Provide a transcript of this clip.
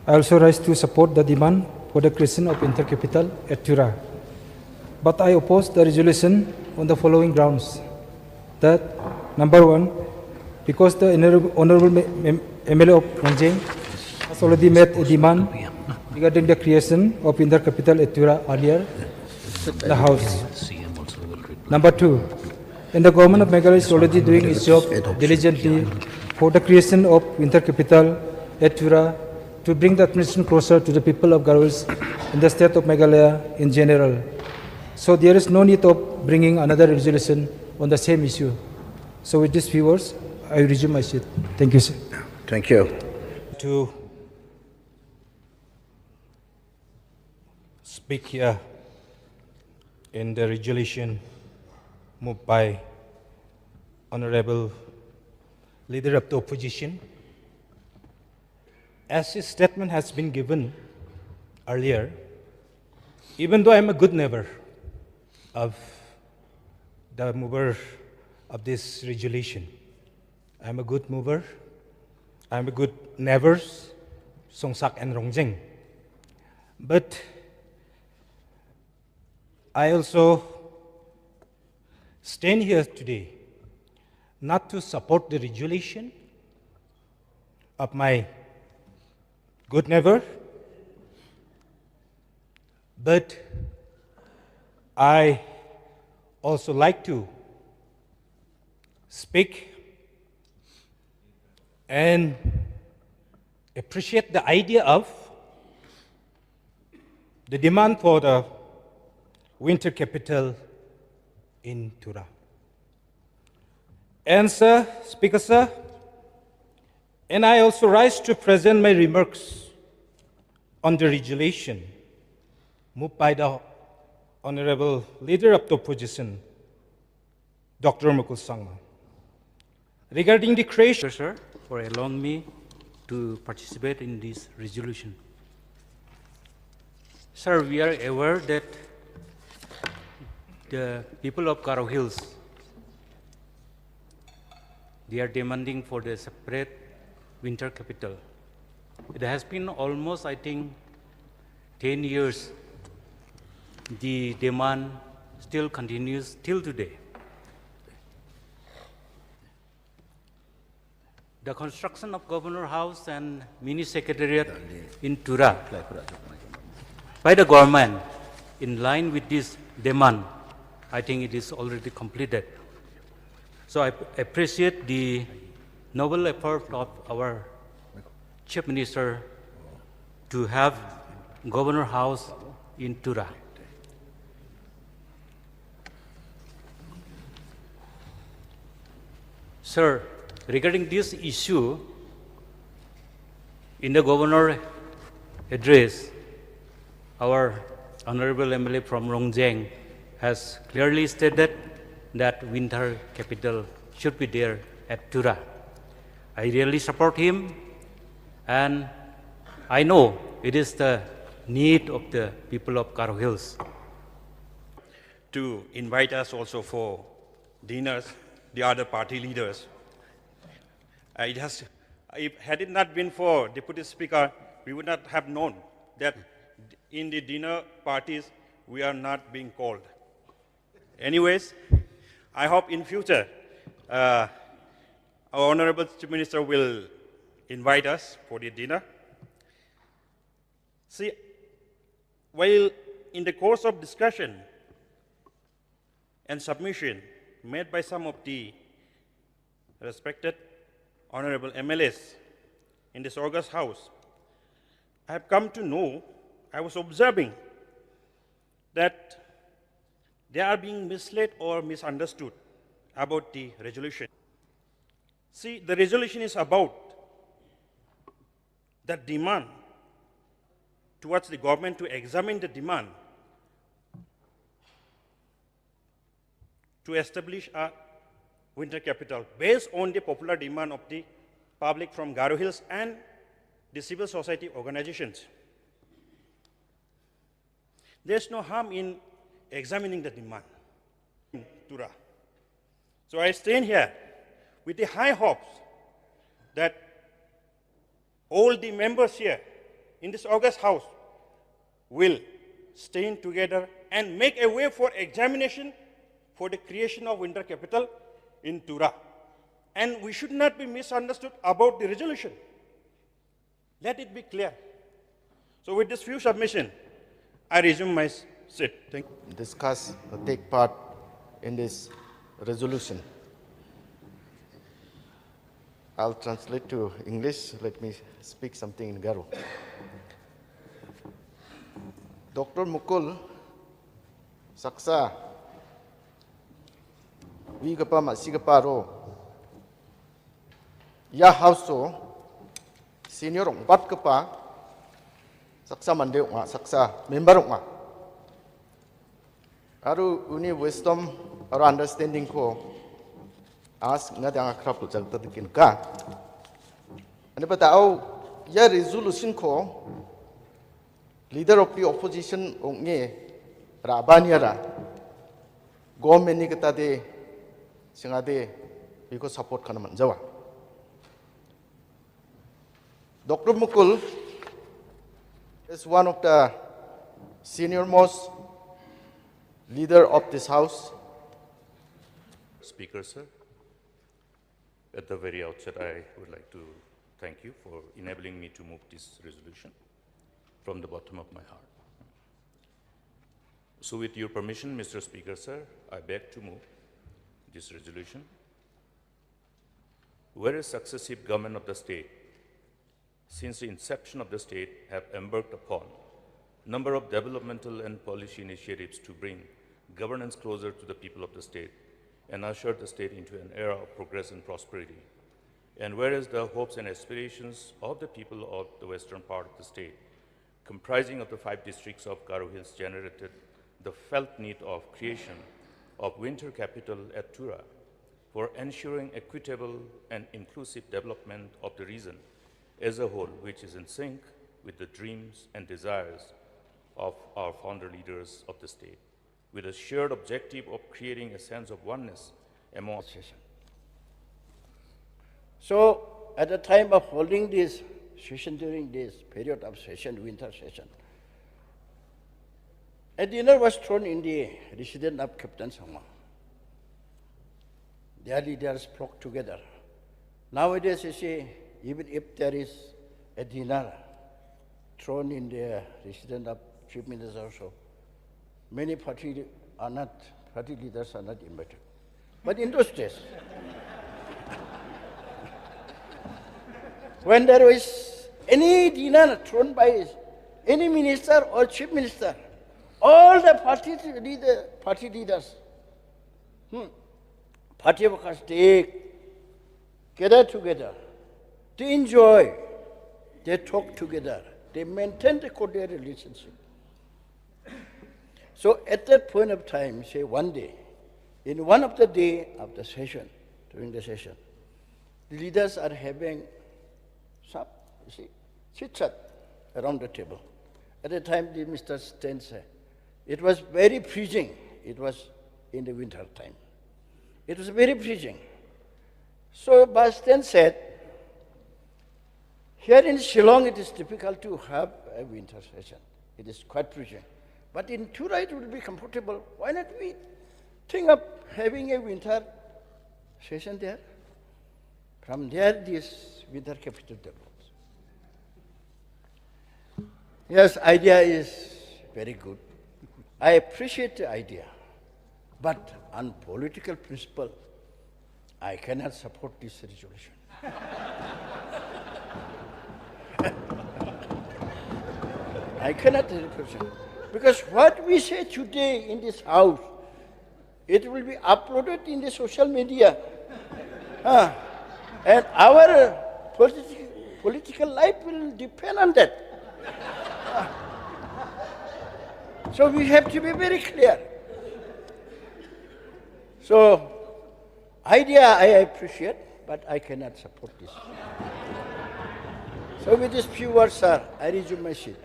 I also rise to support the demand for the creation of intercapital at Tura. But I oppose the resolution on the following grounds. That, number one, because the Honorable MLA of Nanjing has already made a demand regarding the creation of intercapital at Tura earlier, the House. Number two, and the government of Meghalaya is already doing its job diligently for the creation of intercapital at Tura to bring the administration closer to the people of Garo Hills and the state of Meghalaya in general. So there is no need of bringing another resolution on the same issue. So with these few words, I resume my seat. Thank you, sir. Thank you. To speak here in the resolution moved by Honorable Leader of the Opposition. As his statement has been given earlier, even though I am a good neighbor of the mover of this resolution, I am a good mover, I am a good neighbors, Songsak and Rongjeng. But I also stand here today not to support the resolution of my good neighbor, but I also like to speak and appreciate the idea of the demand for the winter capital in Tura. And sir, Speaker sir, and I also rise to present my remarks on the resolution moved by the Honorable Leader of the Opposition, Dr. Mukul Sangma, regarding the creation. Sir, for allowing me to participate in this resolution. Sir, we are aware that the people of Garo Hills, they are demanding for the separate winter capital. It has been almost, I think, 10 years. The demand still continues till today. The construction of Governor House and Mini Secretariat in Tura by the government in line with this demand, I think it is already completed. So I appreciate the noble effort of our Chief Minister to have Governor House in Tura. Sir, regarding this issue, in the Governor address, our Honorable MLA from Rongjeng has clearly stated that winter capital should be there at Tura. I really support him, and I know it is the need of the people of Garo Hills. To invite us also for dinners, the other party leaders. Had it not been for Deputy Speaker, we would not have known that in the dinner parties we are not being called. Anyways, I hope in future our Honorable Chief Minister will invite us for the dinner. See, while in the course of discussion and submission made by some of the respected Honorable MLAs in this August House, I have come to know, I was observing that they are being misled or misunderstood about the resolution. See, the resolution is about the demand towards the government to examine the demand to establish a winter capital based on the popular demand of the public from Garo Hills and the civil society organizations. There's no harm in examining the demand in Tura. So I stand here with the high hopes that all the members here in this august house will stand together and make a way for examination for the creation of winter capital in Tura. And we should not be misunderstood about the resolution. Let it be clear. So with this few submission, I resume my seat. Thank you. Discuss or take part in this resolution. I'll translate to English. Let me speak something in Garo. Dr. Mukul Saksa Vigapa Masigaparo Ya Hauso Senior Batkapa Saksa Mande Saksa Member Aru uni wisdom or understanding ko ask ngadang akrap jagta dikin ka ani batao ya resolution ko leader of the opposition onge rabaniara government ni kata de singade biko support kana manjawa Dr. Mukul is one of the senior most leader of this house. Speaker, sir, at the very outset, I would like to thank you for enabling me to move this resolution from the bottom of my heart. So with your permission, Mr. Speaker, sir, I beg to move this resolution. Whereas successive government of the state, since the inception of the state, have embarked upon a number of developmental and policy initiatives to bring governance closer to the people of the state and usher the state into an era of progress and prosperity. And whereas the hopes and aspirations of the people of the western part of the state, comprising of the 5 districts of Garo Hills, generated the felt need of creation of winter capital at Tura for ensuring equitable and inclusive development of the region as a whole, which is in sync with the dreams and desires of our founder leaders of the state, with a shared objective of creating a sense of oneness among session. So, at the time of holding this session, during this period of session, winter session, a dinner was thrown in the residence of Captain Sangma. Their leaders flocked together. Nowadays, you see, even if there is a dinner thrown in the residence of Chief Minister also, many party leaders are not invited. But in those days, when there was any dinner thrown by any minister or chief minister, all the party leaders, party workers, they gather together, they enjoy, they talk together, they maintain the cordial relationship. So at that point of time, say one day, in one of the day of the session, during the session, the leaders are having some, chit-chat around the table. At the time, Mr. Sten said, it was very freezing. It was in the winter time. It was very freezing. So Sten said, here in Shillong, it is difficult to have a winter session. It is quite freezing. But in Tura, it will be comfortable. Why not we think of having a winter session there? From there, this winter capital develops. Yes, idea is very good. I appreciate the idea. But on political principle, I cannot support this resolution. I cannot represent. Because what we say today in this house, it will be uploaded in the social media. And our political life will depend on that. So we have to be very clear. So, idea I appreciate, but I cannot support this. So with these few words, sir, I resume my seat.